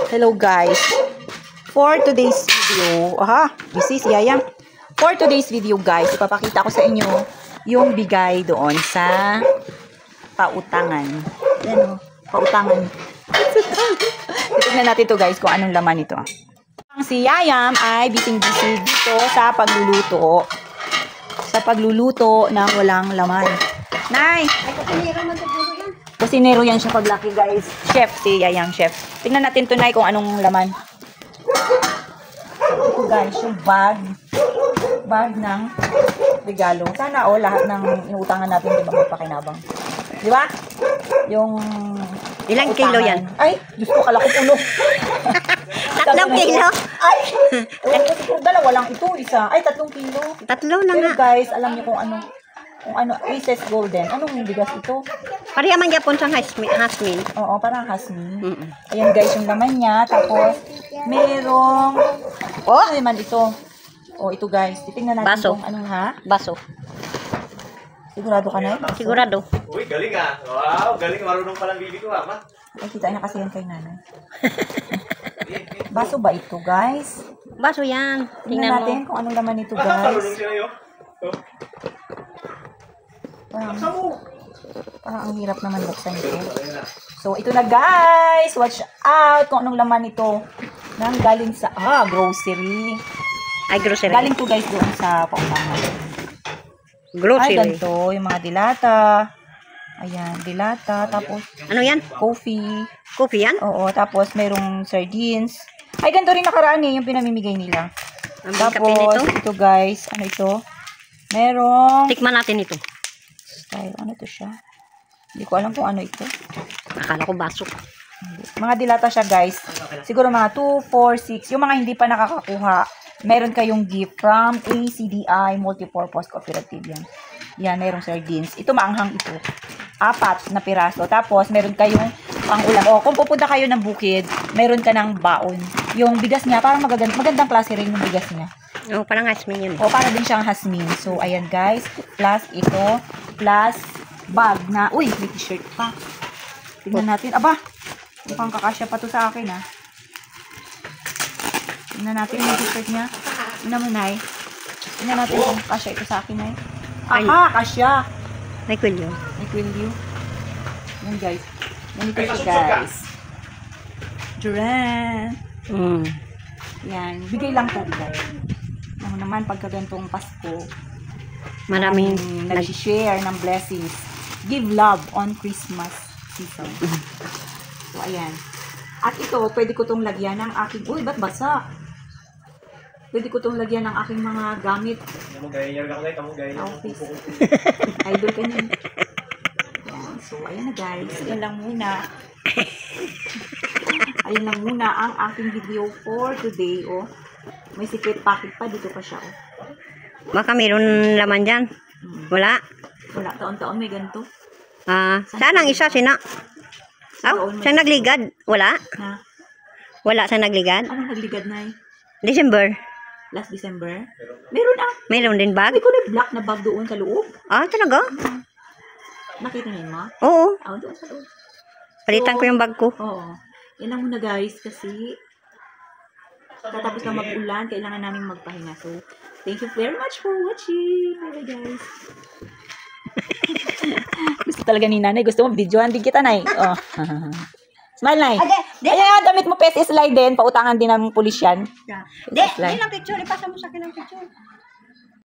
Hello guys. For today's video, busy si Yayang. For today's video guys, ipapakita ko sa inyo yung bigay doon sa pautangan. Yan o, pautangan. Titignan natin to guys kung anong laman ito. Si Yayam ay bising-busy dito sa pagluluto. Sa pagluluto ng walang laman. Nay! Kusinero yan siya paglaki guys. Chef, si Yayang chef. Tingnan natin to Nay kung anong laman. Ito guys, yung bag. Bag ng regalo. Sana lahat ng inuutangan natin di ba magpakinabang. Di ba? Yung ilang kilo yan? Ay, Diyos ko, kala ko puno. 3 kilo? Ay! Dalawa lang ito, isa. Ay, 3 kilo. 3 na Pero nga. guys, alam niyo kung ano, Princess Golden. Anong bigas ito? Pari man yapon sa hasmin. Oo, parang hasmin. Ayan guys, yung laman niya. Tapos, merong, ano naman ito? Ito guys. Titingnan natin Baso. kung anong Baso. Sigurado ka na? Sigurado. Uy, galing ah. Wow, galing. Marunong palang bibi ko, ma. Ay, kita na kasi yan kay nanay. Baso ba ito guys? Baso yan. Tingnan natin kung anong laman nito guys. Marunong sila yun. Parang ang hirap naman buksan ito. So, ito na guys. Watch out kung anong laman ito. Nang galing sa, grocery. Ay, grocery. Galing to guys doon sa pautangan. Grocery. Ay, ganito. Yung mga dilata. Ayan, dilata. Tapos, Ano yan? coffee. Coffee yan? Oo, tapos merong sardines. Ay, ganito rin nakaraan yung pinamimigay nila. Ang kape Tapos, nito. ito guys. Ano ito? Merong Tikman natin ito. style. Ano to siya? Hindi ko alam kung ano ito. Akala ko baso. Mga dilata siya guys. Siguro mga 2, 4, 6. Yung mga hindi pa nakakakuha, meron kayong gift from ACDI Multipurpose Cooperative yan. Yan, merong sardines. Ito maanghang ito. 4 na piraso. Tapos, meron kayong pang-ulam. Kung pupunta kayo ng bukid, meron ka ng baon. Yung bigas niya, parang magandang klase rin yung bigas niya. Parang hasmin yun. Para din siyang hasmin. So, ayan guys. Plus ito. Plus bag na. Uy, may t-shirt pa. Tingnan natin. Aba, mukhang kakasya pa to sa akin Tingnan natin yung t-shirt niya. Tingnan mo, Nay. Tingnan natin kung kasya ito sa akin, Nay. Kasya. May kwilyo. May kwilyo. Yan guys. Ganito siya guys. Duran. Yan. Bigay lang po, bigay. Ano naman, pagka gantong Pasko, Maraming nag-share ng blessings. Give love on Christmas season. So, ayan. At ito, pwede ko itong lagyan ng aking, ba't basa? Pwede ko itong lagyan ng aking mga gamit. Office. Idol ka niyan. Ayan. So, ayan na guys. Ayan lang muna. Ayan lang muna ang aking video for today. May secret packet pa. Dito pa siya. baka mayroon laman dyan. Wala. Wala. Taon-taon may ganito. Saan ang isa? Sina? Saan nagligad? Wala. Wala sa nagligad? Anong nagligad na December. Last December? Meron Mayroon din bag? May kulay black na bag doon sa loob. Talaga? Nakita niyo mo? Oo. Doon sa loob. Palitan ko yung bag ko. Oo. Yan lang muna guys kasi tatapos na mag-ulan, kailangan namin magpahinga. So, thank you very much for watching. Bye guys. Gusto talaga ni nanay. Gusto mo videoan din kita, nay. Smile, nay. Ayan, damit mo pes slide din. Pautangan din ng pulis yan. Hindi lang picture. Ipasa mo sa akin ang picture.